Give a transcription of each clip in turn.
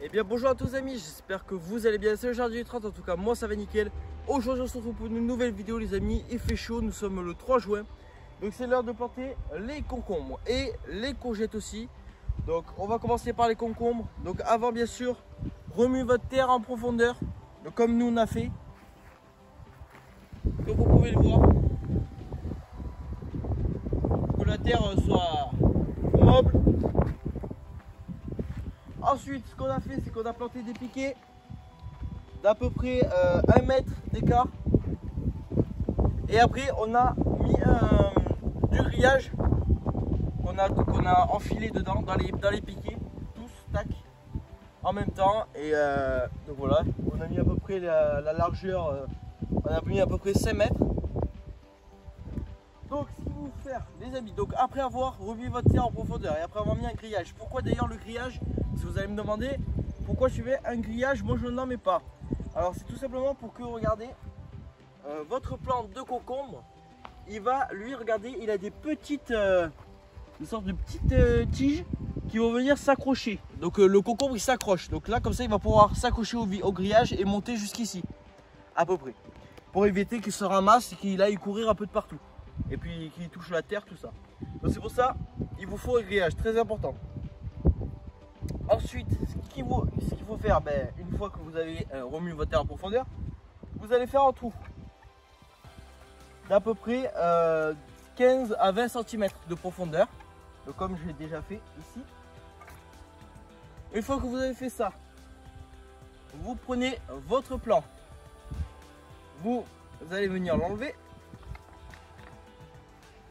Eh bien bonjour à tous amis, j'espère que vous allez bien, c'est le jardin du 30, en tout cas moi ça va nickel. Aujourd'hui on se retrouve pour une nouvelle vidéo les amis, il fait chaud, nous sommes le 3 juin. Donc c'est l'heure de planter les concombres et les courgettes aussi. Donc on va commencer par les concombres. Donc avant bien sûr, remuez votre terre en profondeur, donc, comme nous on a fait. Comme vous pouvez le voir. Que la terre soit moble. Ensuite, ce qu'on a fait, c'est qu'on a planté des piquets d'à peu près 1 mètre d'écart. Et après, on a mis du grillage qu'on a enfilé dedans, dans les piquets, tous, tac, en même temps. Et donc voilà, on a mis à peu près la largeur, on a mis à peu près 5 mètres. Donc, ce qu'il faut faire, les amis, donc après avoir remis votre terre en profondeur et après avoir mis un grillage, pourquoi d'ailleurs le grillage? Si vous allez me demander pourquoi je fais un grillage, moi je n'en mets pas. Alors c'est tout simplement pour que, regardez, votre plante de concombre, il va, lui, regardez, il a des petites, une sorte de petites tiges qui vont venir s'accrocher. Donc le concombre il s'accroche. Donc là comme ça il va pouvoir s'accrocher au grillage et monter jusqu'ici, à peu près. Pour éviter qu'il se ramasse et qu'il aille courir un peu de partout. Et puis qu'il touche la terre, tout ça. Donc c'est pour ça, il vous faut un grillage, très important. Ensuite, ce qu'il faut faire, une fois que vous avez remis votre terre en profondeur, vous allez faire un trou d'à peu près 15 à 20 cm de profondeur, donc comme je l'ai déjà fait ici. Une fois que vous avez fait ça, vous prenez votre plan, vous allez venir l'enlever.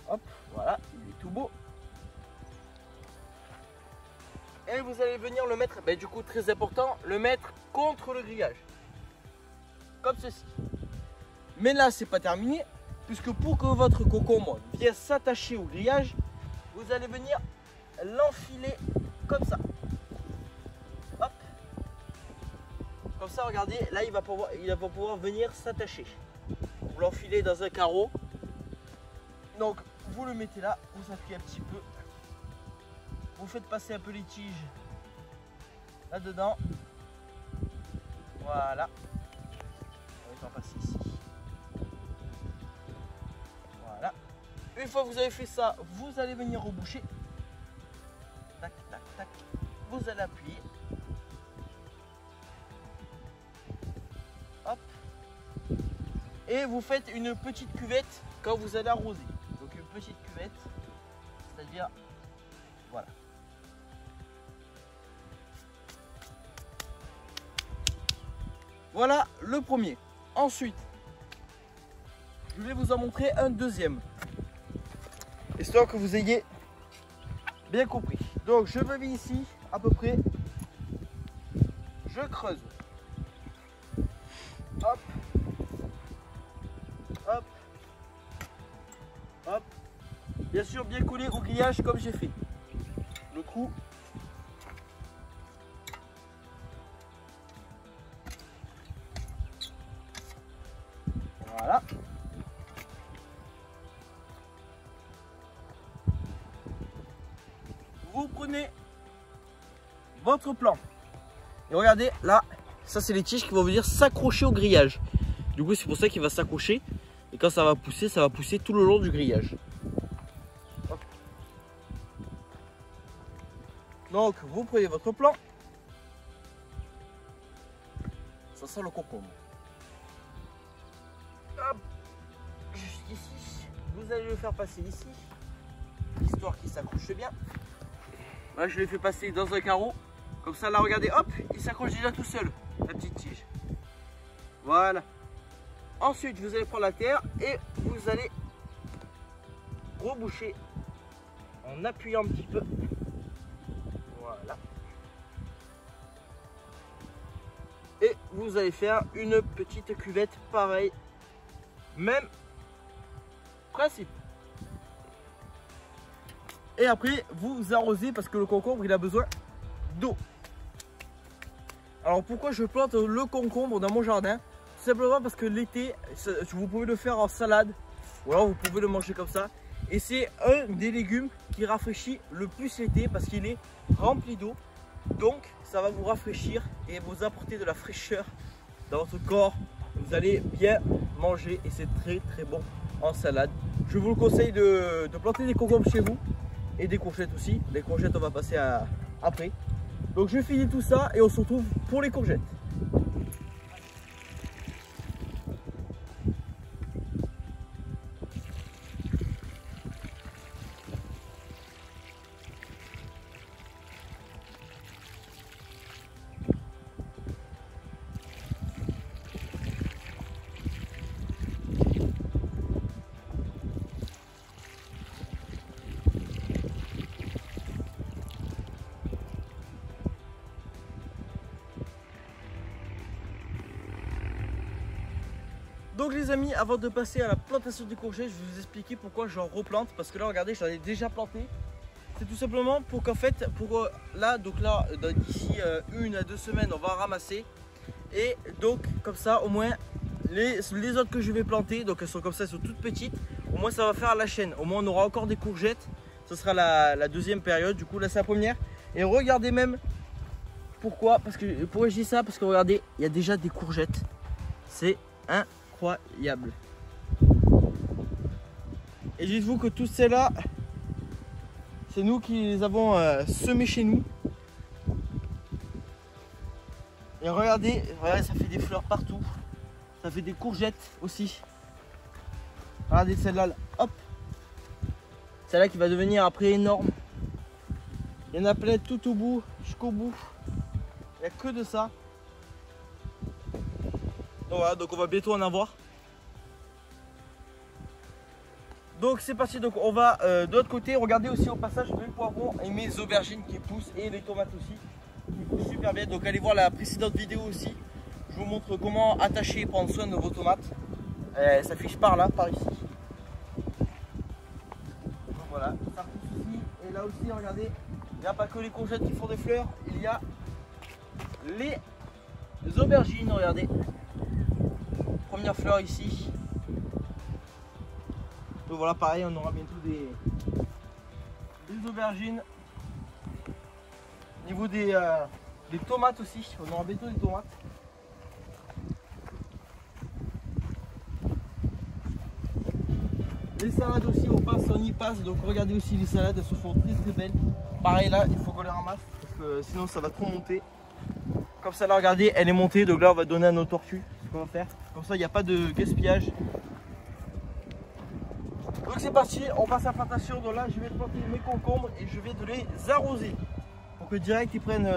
Hop, voilà, il est tout beau. Et vous allez venir le mettre, du coup très important, le mettre contre le grillage. Comme ceci. Mais là c'est pas terminé, puisque pour que votre concombre vienne s'attacher au grillage, vous allez venir l'enfiler comme ça. Hop. Comme ça, regardez, là il va pouvoir venir s'attacher. Vous l'enfilez dans un carreau. Donc vous le mettez là, vous appuyez un petit peu. Vous faites passer un peu les tiges là-dedans. Voilà. On va passer ici. Voilà. Une fois que vous avez fait ça, vous allez venir reboucher. Tac, tac, tac. Vous allez appuyer. Hop. Et vous faites une petite cuvette quand vous allez arroser. Donc une petite cuvette, c'est-à-dire, voilà. Voilà le premier. Ensuite, je vais vous en montrer un deuxième, histoire que vous ayez bien compris. Donc je me mets ici à peu près, je creuse. Hop, hop, hop. Bien sûr bien collé au grillage comme j'ai fait. Le trou. Voilà. Vous prenez votre plan. Et regardez, là, ça c'est les tiges qui vont venir s'accrocher au grillage. Du coup, c'est pour ça qu'il va s'accrocher. Et quand ça va pousser tout le long du grillage. Hop. Donc, vous prenez votre plan. Ça sent le concombre. Hop, juste ici, vous allez le faire passer ici, histoire qu'il s'accroche bien. Là je l'ai fait passer dans un carreau, comme ça là regardez, hop, il s'accroche déjà tout seul, la petite tige. Voilà. Ensuite vous allez prendre la terre et vous allez reboucher en appuyant un petit peu. Voilà. Et vous allez faire une petite cuvette pareille. Même principe. Et après vous arrosez parce que le concombre il a besoin d'eau. Alors pourquoi je plante le concombre dans mon jardin? Tout simplement parce que l'été vous pouvez le faire en salade ou alors vous pouvez le manger comme ça. Et c'est un des légumes qui rafraîchit le plus l'été parce qu'il est rempli d'eau. Donc ça va vous rafraîchir et vous apporter de la fraîcheur dans votre corps. Vous allez bien manger et c'est très très bon en salade. Je vous le conseille de planter des concombres chez vous et des courgettes aussi. Les courgettes on va passer après. Donc je finis tout ça et on se retrouve pour les courgettes. Donc les amis, avant de passer à la plantation des courgettes, je vais vous expliquer pourquoi j'en replante. Parce que là, regardez, j'en ai déjà planté. C'est tout simplement pour qu'en fait, d'ici 1 à 2 semaines, on va ramasser. Et donc, comme ça, au moins, les autres que je vais planter, donc elles sont comme ça, elles sont toutes petites. Au moins, ça va faire la chaîne. Au moins, on aura encore des courgettes. Ce sera la deuxième période. Du coup, là, c'est la première. Et regardez même pourquoi je dis ça. Parce que regardez, il y a déjà des courgettes. C'est incroyable. Et dites-vous que toutes celles-là, c'est nous qui les avons semées chez nous. Et regardez, ça fait des fleurs partout. Ça fait des courgettes aussi. Regardez celle-là, hop. Celle-là qui va devenir après énorme. Il y en a plein tout au bout, jusqu'au bout. Il n'y a que de ça. Donc voilà, donc on va bientôt en avoir. Donc c'est parti, donc on va de l'autre côté. Regardez aussi au passage mes poivrons et mes aubergines qui poussent et les tomates aussi qui poussent super bien. Donc allez voir la précédente vidéo aussi. Je vous montre comment attacher et prendre soin de vos tomates. Ça fiche par là, par ici. Donc voilà, ça pousse ici. Et là aussi, regardez, il n'y a pas que les courgettes qui font des fleurs, il y a les aubergines, regardez. Première fleur ici. Donc voilà, pareil, on aura bientôt des aubergines. Au niveau des tomates aussi, on aura bientôt des tomates. Les salades aussi, on y passe. Donc regardez aussi les salades, elles se font très très belles. Pareil là, il faut qu'on les ramasse parce que sinon ça va trop monter. Comme ça là, regardez, elle est montée. Donc là, on va donner à nos tortues. C'est ce qu'on va faire. Comme ça, il n'y a pas de gaspillage. Donc c'est parti, on passe à la plantation. Donc là, je vais planter mes concombres et je vais de les arroser pour que direct ils prennent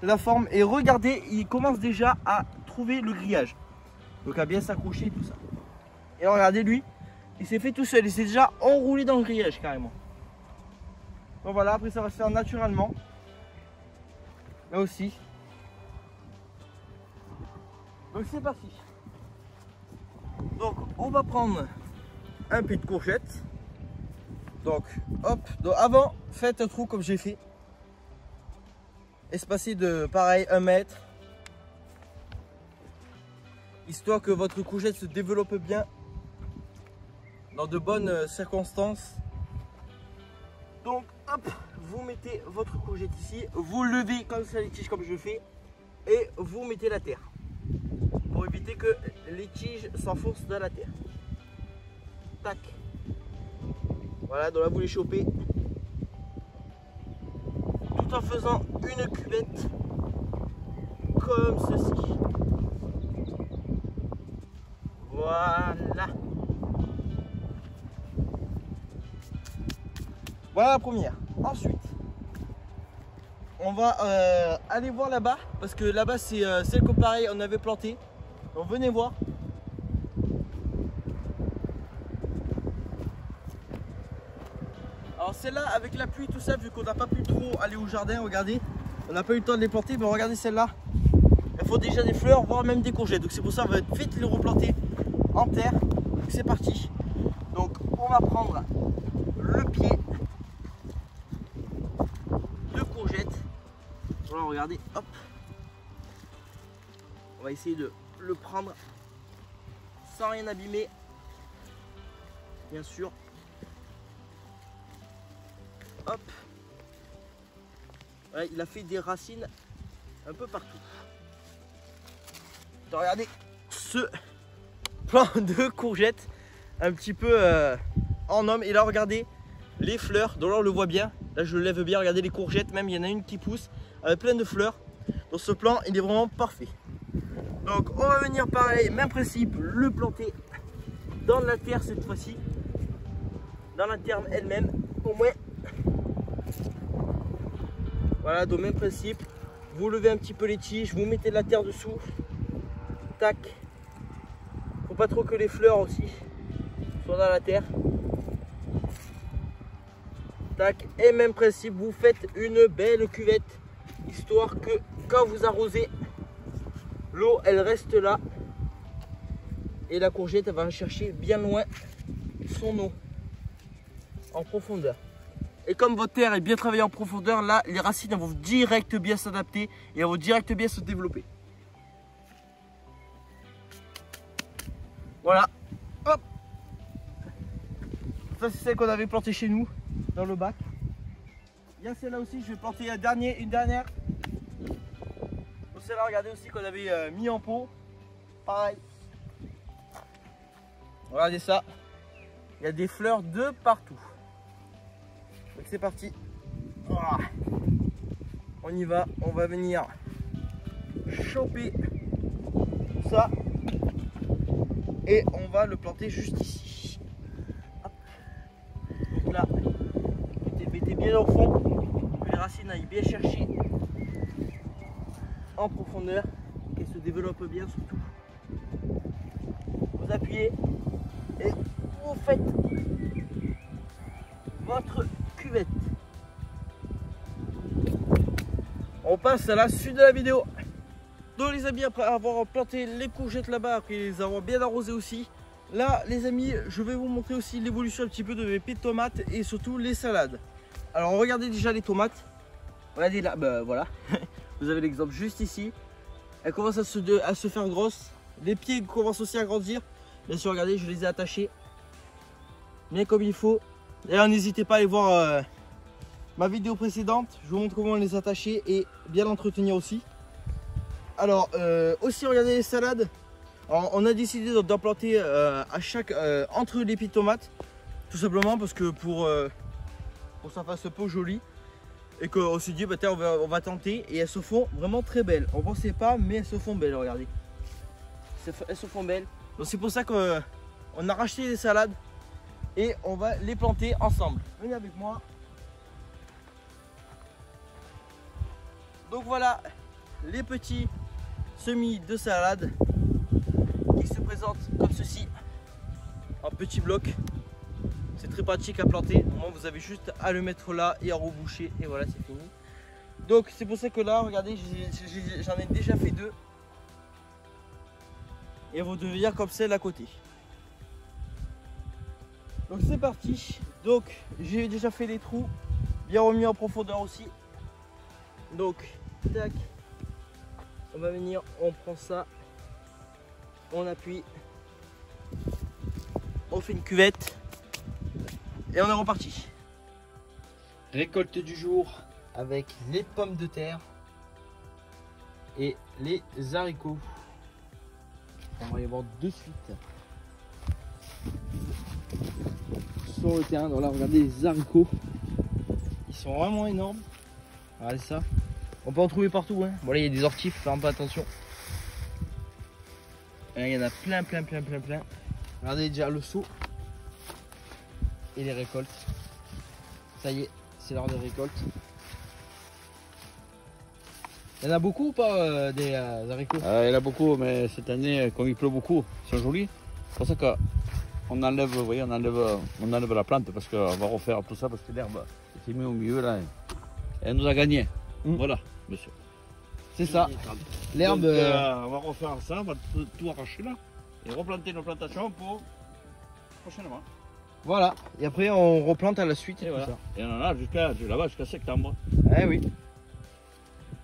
la forme. Et regardez, ils commencent déjà à trouver le grillage. Donc à bien s'accrocher et tout ça. Et alors, regardez lui, il s'est fait tout seul. Il s'est déjà enroulé dans le grillage carrément. Donc voilà, après ça va se faire naturellement. Là aussi. Donc c'est parti. Donc on va prendre un pied de courgette. Donc hop, donc avant faites un trou comme j'ai fait. Espacé de pareil 1 mètre. Histoire que votre courgette se développe bien dans de bonnes circonstances. Donc hop, vous mettez votre courgette ici, vous levez comme ça les tiges comme je fais et vous mettez la terre pour éviter que les tiges s'enfoncent dans la terre. Tac. Voilà, donc là vous les chopez tout en faisant une cuvette comme ceci. Voilà. Voilà la première. Ensuite, on va aller voir là-bas parce que là-bas c'est celle que pareil on avait plantée. Donc venez voir. Alors celle-là avec la pluie tout ça, vu qu'on n'a pas pu trop aller au jardin, regardez, on n'a pas eu le temps de les planter, mais regardez celle-là. Elles font déjà des fleurs, voire même des courgettes. Donc c'est pour ça qu'on va vite les replanter en terre. Donc c'est parti. Donc on va prendre le pied de courgette. Voilà, regardez, hop. On va essayer de le prendre sans rien abîmer, bien sûr. Hop. Ouais, il a fait des racines un peu partout. Donc, regardez ce plant de courgettes un petit peu en homme. Et là regardez les fleurs, donc là on le voit bien. Là je le lève bien, regardez les courgettes, même il y en a une qui pousse avec plein de fleurs. Donc ce plant il est vraiment parfait. Donc on va venir pareil, même principe, le planter dans la terre cette fois-ci. Dans la terre elle-même, au moins. Voilà, donc même principe. Vous levez un petit peu les tiges, vous mettez de la terre dessous. Tac. Faut pas trop que les fleurs aussi soient dans la terre. Tac. Et même principe, vous faites une belle cuvette. Histoire que quand vous arrosez, l'eau elle reste là. Et la courgette elle va chercher bien loin son eau en profondeur. Et comme votre terre est bien travaillée en profondeur, là les racines elles vont direct bien s'adapter et elles vont direct bien se développer. Voilà. Hop. Ça c'est celle qu'on avait plantée chez nous dans le bac. Il y a celle-là aussi, je vais planter une dernière. Donc celle-là, regardez aussi qu'on avait mis en pot. Pareil. Regardez ça. Il y a des fleurs de partout. Donc c'est parti. On y va. On va venir choper ça. Et on va le planter juste ici. Hop. Donc là, mettez bien au fond. Que les racines aillent bien chercher en profondeur. Qu'elles se développent bien surtout. Vous appuyez. Et vous faites votre cuvette. On passe à la suite de la vidéo. Donc les amis, après avoir planté les courgettes là-bas, après les avoir bien arrosées aussi, là les amis, je vais vous montrer aussi l'évolution un petit peu de mes pieds de tomates et surtout les salades. Alors regardez déjà les tomates. Regardez là, ben voilà. Vous avez l'exemple juste ici. Elles commencent à se faire grosses. Les pieds commencent aussi à grandir. Bien sûr, regardez, je les ai attachés bien comme il faut. D'ailleurs, n'hésitez pas à aller voir ma vidéo précédente. Je vous montre comment les attacher et bien l'entretenir aussi. Alors, aussi, regardez les salades. Alors, on a décidé d'en planter à chaque entre les pieds de tomates. Tout simplement parce que pour que ça fasse peau jolie. Et qu'on s'est dit, bah, on va tenter. Et elles se font vraiment très belles. On pensait pas, mais elles se font belles, regardez. Elles se font belles. Donc c'est pour ça qu'on a racheté les salades et on va les planter ensemble. Venez avec moi. Donc voilà les petits semis de salade qui se présentent comme ceci en petits blocs. C'est très pratique à planter. Au moins vous avez juste à le mettre là et à reboucher et voilà, c'est fini. Donc c'est pour ça que là, regardez, j'en ai déjà fait deux. Et vous devenir comme celle à côté. Donc c'est parti. Donc j'ai déjà fait les trous, bien remis en profondeur aussi. Donc tac, on va venir, on prend ça, on appuie, on fait une cuvette et on est reparti. Récolte du jour avec les pommes de terre et les haricots. On va y voir de suite sur le terrain. Donc là, regardez les haricots, ils sont vraiment énormes. Regardez ça, on peut en trouver partout, hein. Bon là il y a des orties, faut faire un peu attention. Et là, il y en a plein. Regardez déjà le seau et les récoltes. Ça y est, c'est l'heure des récoltes. Il y en a beaucoup ou pas des haricots? Il y en a beaucoup, mais cette année, comme il pleut beaucoup, ils sont jolis. C'est pour ça qu'on enlève, vous voyez, on enlève la plante parce qu'on va refaire tout ça parce que l'herbe s'est mise au milieu là. Elle nous a gagné. Voilà, monsieur. C'est ça. L'herbe. On va refaire ça, on va tout arracher là et replanter nos plantations pour prochainement. Voilà. Et après on replante à la suite. Et, voilà. Ça. Et on en a là-bas jusqu'à septembre. Eh oui.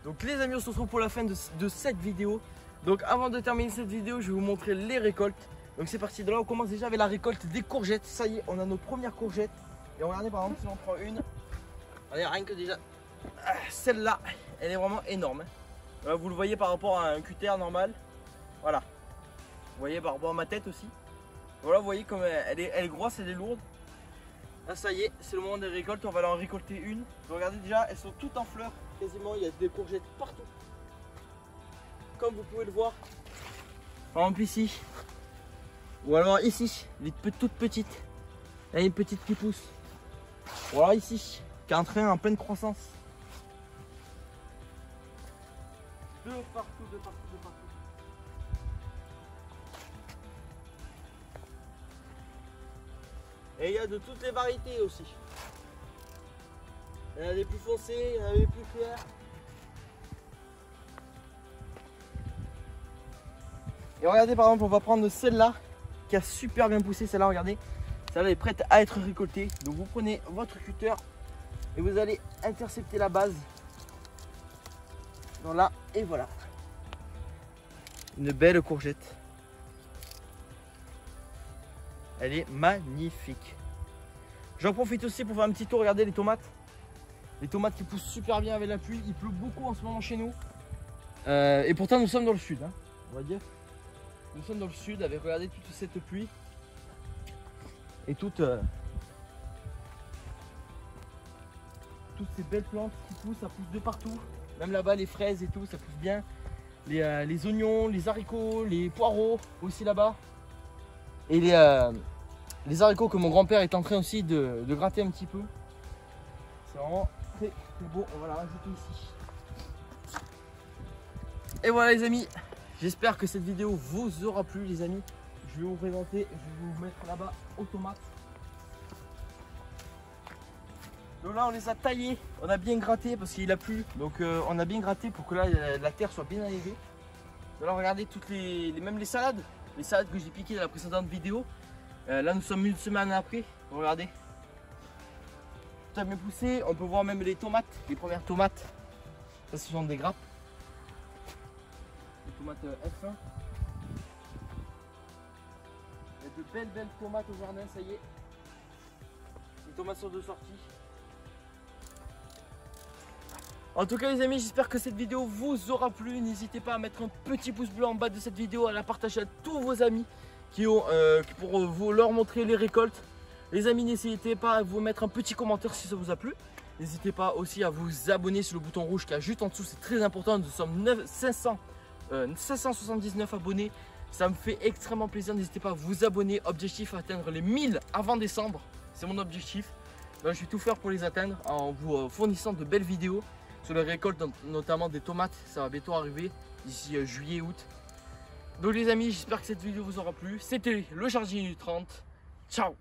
Donc les amis, on se retrouve pour la fin de cette vidéo. Donc avant de terminer cette vidéo, je vais vous montrer les récoltes. Donc c'est parti, de là on commence déjà avec la récolte des courgettes. Ça y est, on a nos premières courgettes. Et regardez par exemple si on prend une. Regardez, rien que déjà celle-là, elle est vraiment énorme. Hein. Voilà, vous le voyez par rapport à un cutter normal. Voilà. Vous voyez par rapport à ma tête aussi. Voilà, vous voyez comme elle est grosse, elle est lourde. Là, ça y est, c'est le moment des récoltes. On va en récolter une. Regardez déjà, elles sont toutes en fleurs. Quasiment, il y a des courgettes partout. Comme vous pouvez le voir. Par exemple ici. Ou alors ici, les toutes petites. Il y a une petite qui pousse. Voilà ici, qui est en pleine croissance. De partout, de partout, de partout. Et il y a de toutes les variétés aussi. Il y en a des plus foncés, il y en a des plus clairs. Et regardez par exemple, on va prendre celle-là qui a super bien poussé. Celle-là, regardez. Celle-là est prête à être récoltée. Donc vous prenez votre cutter et vous allez intercepter la base. Donc là, et voilà. Une belle courgette. Elle est magnifique. J'en profite aussi pour faire un petit tour. Regardez les tomates. Les tomates qui poussent super bien avec la pluie. Il pleut beaucoup en ce moment chez nous. Et pourtant nous sommes dans le sud, hein, on va dire. Nous sommes dans le sud avec, regardez, toute cette pluie. Et toutes ces belles plantes qui poussent, ça pousse de partout. Même là-bas les fraises et tout, ça pousse bien. Les oignons, les haricots, les poireaux aussi là-bas. Et les haricots que mon grand-père est en train aussi de gratter un petit peu. C'est vraiment très, très beau. On va la rajouter ici. Et voilà les amis. J'espère que cette vidéo vous aura plu les amis. Je vais vous présenter, je vais vous mettre là-bas aux tomates. Donc là on les a taillés, on a bien gratté parce qu'il a plu. Donc on a bien gratté pour que là la terre soit bien élevée. Donc là regardez toutes même les salades que j'ai piquées dans la précédente vidéo. Là nous sommes une semaine après, regardez. Tout a bien poussé, on peut voir même les tomates, les premières tomates. Ça ce sont des grappes. Les tomates F1. Il y a de belles tomates au jardin, ça y est. Les tomates sont de sortie. En tout cas les amis, j'espère que cette vidéo vous aura plu. N'hésitez pas à mettre un petit pouce bleu en bas de cette vidéo, à la partager à tous vos amis pour vous leur montrer les récoltes. Les amis, n'hésitez pas à vous mettre un petit commentaire si ça vous a plu. N'hésitez pas aussi à vous abonner sur le bouton rouge qui est juste en dessous, c'est très important. Nous sommes 579 abonnés. Ça me fait extrêmement plaisir. N'hésitez pas à vous abonner. Objectif à atteindre les 1000 avant décembre. C'est mon objectif. Donc, je vais tout faire pour les atteindre en vous fournissant de belles vidéos sur les récoltes, notamment des tomates. Ça va bientôt arriver d'ici juillet, août. Donc les amis, j'espère que cette vidéo vous aura plu. C'était le jardinier du 30. Ciao!